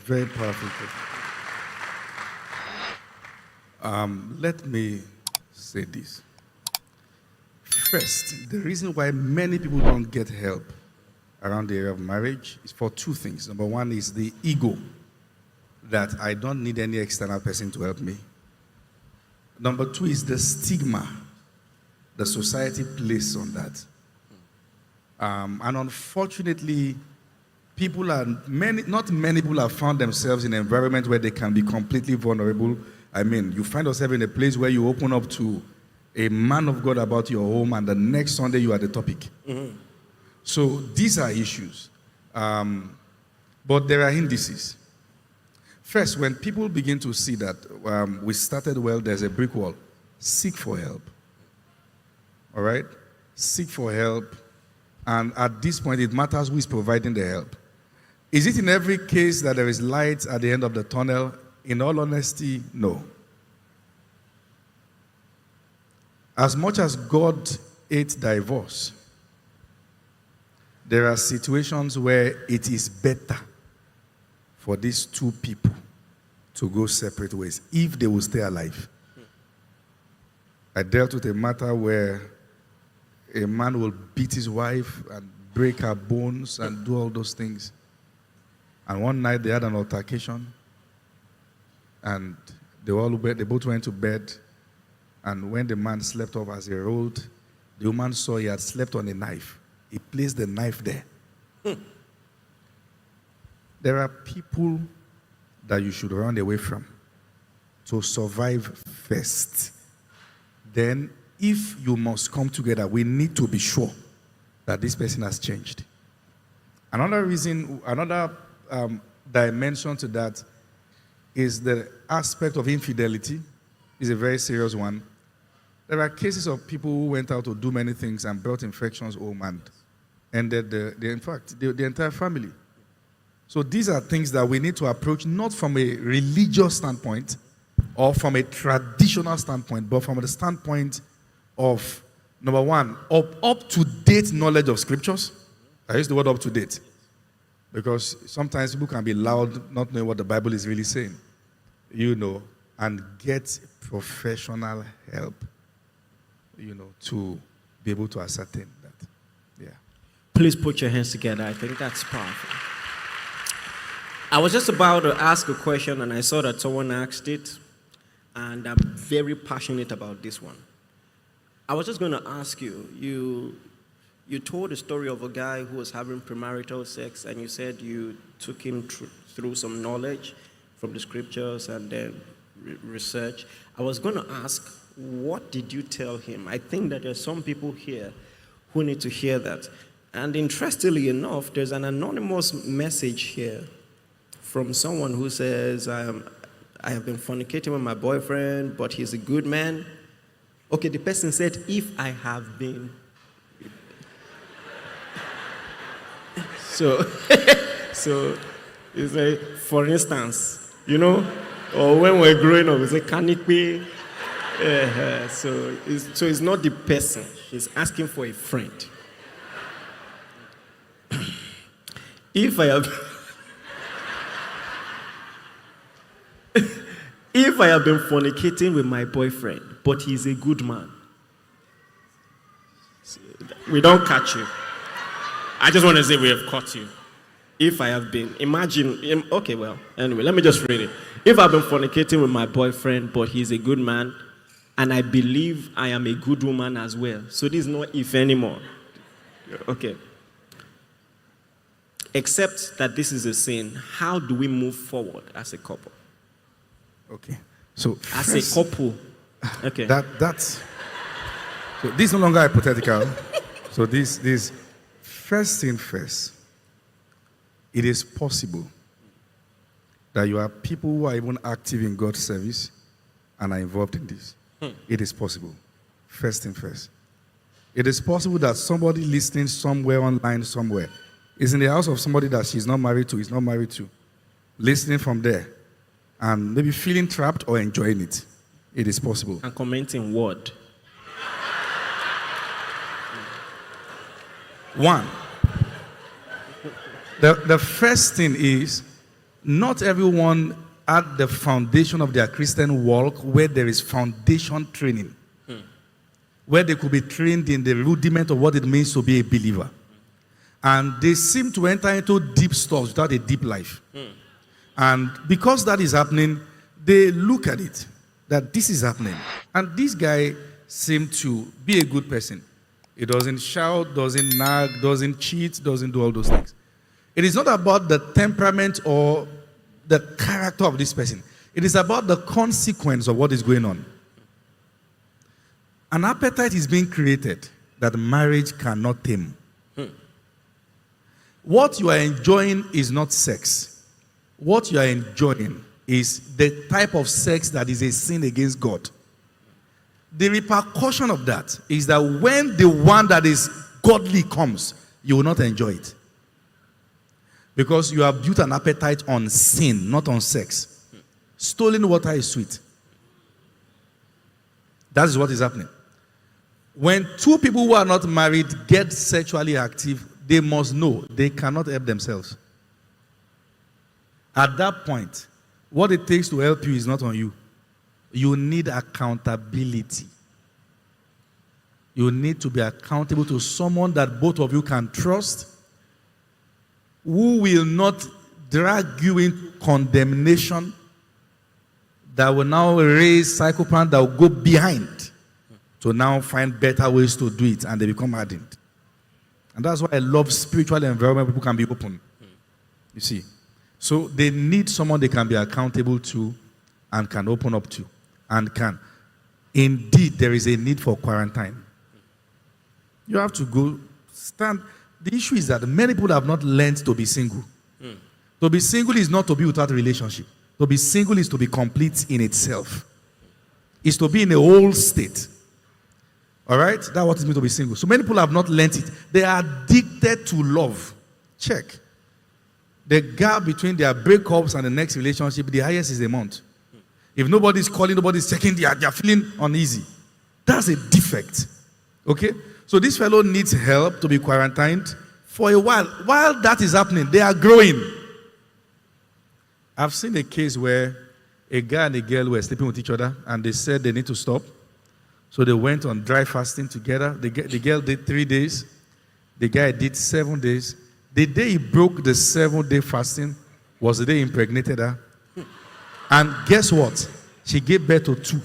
very powerful question. Let me say this. First, the reason why many people don't get help around the area of marriage is for two things. Number one is the ego, that I don't need any external person to help me. Number two is the stigma the society places on that. And unfortunately, not many people have found themselves in an environment where they can be completely vulnerable. I mean, you find yourself in a place where you open up to a man of God about your home, and the next Sunday you are the topic. Mm-hmm. So these are issues. But there are indices. First, when people begin to see that we started well, there's a brick wall, seek for help. All right? Seek for help. And at this point, it matters who is providing the help. Is it in every case that there is light at the end of the tunnel? In all honesty, no. As much as God hates divorce, there are situations where it is better for these two people to go separate ways if they will stay alive. I dealt with a matter where a man will beat his wife and break her bones and do all those things. And one night they had an altercation, and they both went to bed. And when the man slept off as he rolled, the woman saw he had slept on a knife. He placed the knife there. There are people that you should run away from to survive first. Then, if you must come together, we need to be sure that this person has changed. Another reason, another dimension to that is the aspect of infidelity. Is a very serious one. There are cases of people who went out to do many things and brought infections home and ended the entire family. So these are things that we need to approach not from a religious standpoint or from a traditional standpoint, but from the standpoint of, number one, up-to-date knowledge of scriptures. I use the word up-to-date because sometimes people can be loud, not knowing what the Bible is really saying, and get professional help, to be able to ascertain that. Yeah. Please put your hands together. I think that's powerful. I was just about to ask a question, and I saw that someone asked it, and I'm very passionate about this one. I was just going to ask you, you told a story of a guy who was having premarital sex, and you said you took him through some knowledge from the scriptures and then research. I was going to ask, what did you tell him? I think that there's some people here who need to hear that. And interestingly enough, there's an anonymous message here from someone who says, I have been fornicating with my boyfriend, but he's a good man. Okay, the person said, if I have been. So it's like, for instance, or when we're growing up, it's a canopy. So it's not the person. He's asking for a friend. If I have been fornicating with my boyfriend, but he's a good man, we don't catch you. I just want to say we have caught you. If I have been, anyway, let me just read it. If I've been fornicating with my boyfriend, but he's a good man, and I believe I am a good woman as well. So this is not if anymore. Okay. Except that this is a sin, how do we move forward as a couple? Okay. So as a couple. Okay. So this is no longer hypothetical. So this first thing first. It is possible that you are people who are even active in God's service and are involved in this. It is possible. First thing first. It is possible that somebody listening somewhere online somewhere is in the house of somebody that she's not married to, is not married to, listening from there and maybe feeling trapped or enjoying it. It is possible. And commenting what? One. The first thing is not everyone at the foundation of their Christian walk where there is foundation training, where they could be trained in the rudiment of what it means to be a believer. And they seem to enter into deep stuff without a deep life. And because that is happening, they look at it, that this is happening. And this guy seemed to be a good person. He doesn't shout, doesn't nag, doesn't cheat, doesn't do all those things. It is not about the temperament or the character of this person. It is about the consequence of what is going on. An appetite is being created that marriage cannot tame. What you are enjoying is not sex. What you are enjoying is the type of sex that is a sin against God. The repercussion of that is that when the one that is godly comes, you will not enjoy it. Because you have built an appetite on sin, not on sex. Stolen water is sweet. That is what is happening. When two people who are not married get sexually active, they must know they cannot help themselves. At that point, what it takes to help you is not on you. You need accountability. You need to be accountable to someone that both of you can trust, who will not drag you into condemnation, that will now raise psychopaths that will go behind to now find better ways to do it, and they become hardened. And that's why I love spiritual environment. People can be open. You see. So they need someone they can be accountable to and can open up to and can. Indeed, there is a need for quarantine. You have to go stand. The issue is that many people have not learned to be single. To be single is not to be without a relationship. To be single is to be complete in itself. It's to be in a whole state. All right? That's what it means to be single. So many people have not learned it. They are addicted to love. Check. The gap between their breakups and the next relationship, the highest is a month. If nobody's calling, nobody's checking, they are feeling uneasy. That's a defect. Okay? So this fellow needs help to be quarantined for a while. While that is happening, they are growing. I've seen a case where a guy and a girl were sleeping with each other and they said they need to stop. So they went on dry fasting together. The girl did 3 days. The guy did 7 days. The day he broke the 7-day fasting was the day he impregnated her. And guess what? She gave birth to 2.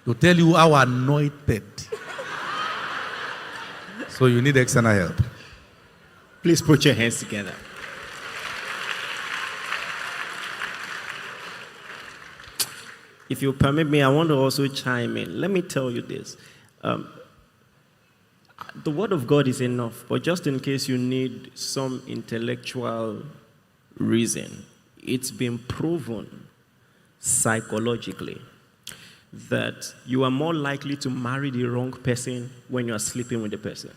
To tell you how anointed. So you need external help. Please put your hands together. If you permit me, I want to also chime in. Let me tell you this. The Word of God is enough, but just in case you need some intellectual reason, it's been proven psychologically that you are more likely to marry the wrong person when you are sleeping with the person.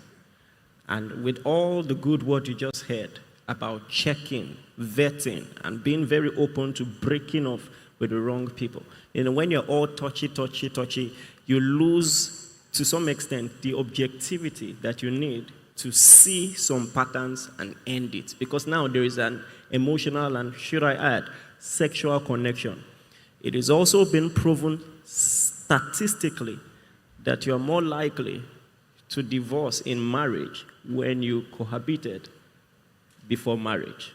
And with all the good word you just heard about checking, vetting, and being very open to breaking off with the wrong people, when you're all touchy, you lose, to some extent, the objectivity that you need to see some patterns and end it. Because now there is an emotional and, should I add, sexual connection. It has also been proven statistically that you are more likely to divorce in marriage when you cohabited before marriage.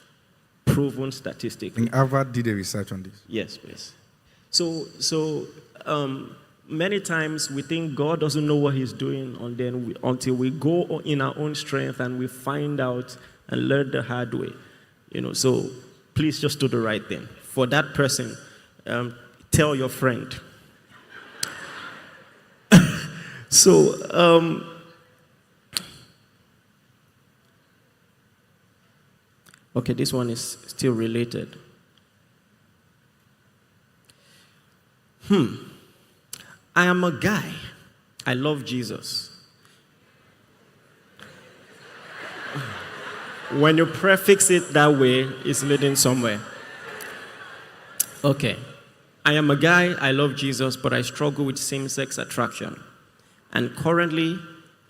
Proven statistically. And Harvard did a research on this. Yes, please. So many times we think God doesn't know what he's doing, and then until we go in our own strength and we find out and learn the hard way. So please just do the right thing. For that person, tell your friend. Okay, this one is still related. I am a guy. I love Jesus. When you prefix it that way, it's leading somewhere. Okay. I am a guy. I love Jesus, but I struggle with same-sex attraction. And currently,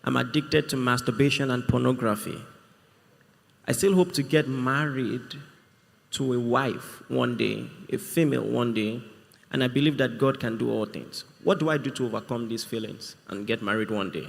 I'm addicted to masturbation and pornography. I still hope to get married to a wife one day, a female one day, and I believe that God can do all things. What do I do to overcome these feelings and get married one day?